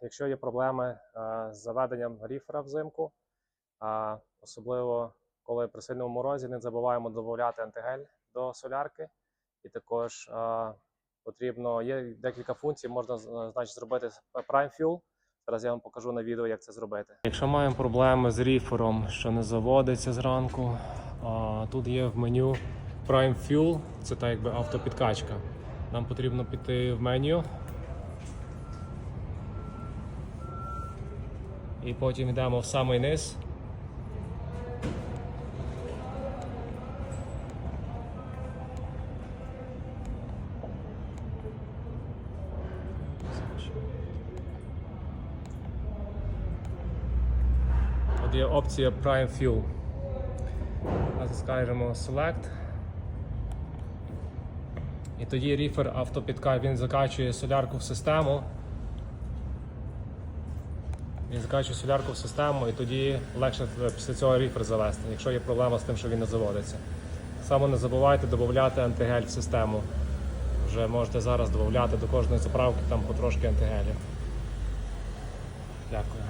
якщо є проблеми з заведенням ріфера взимку, особливо коли при сильному морозі, не забуваємо додавати антигель до солярки. І також потрібно, є декілька функцій, можна зробити Prime Fuel. Зараз я вам покажу на відео, як це зробити. Якщо маємо проблеми з ріфером, що не заводиться зранку, тут є в меню Prime Fuel, це так якби автопідкачка. Нам потрібно піти в меню. І потім йдемо в самий низ. От є опція Prime Fuel. Натискаємо Select. І тоді ріфер автопідкачує, він закачує солярку в систему. Він закачує солярку в систему і тоді легше після цього ріфер завести, якщо є проблема з тим, що він не заводиться. Саме не забувайте додати антигель в систему. Вже можете зараз додати до кожної заправки там потрошки антигелю. Дякую.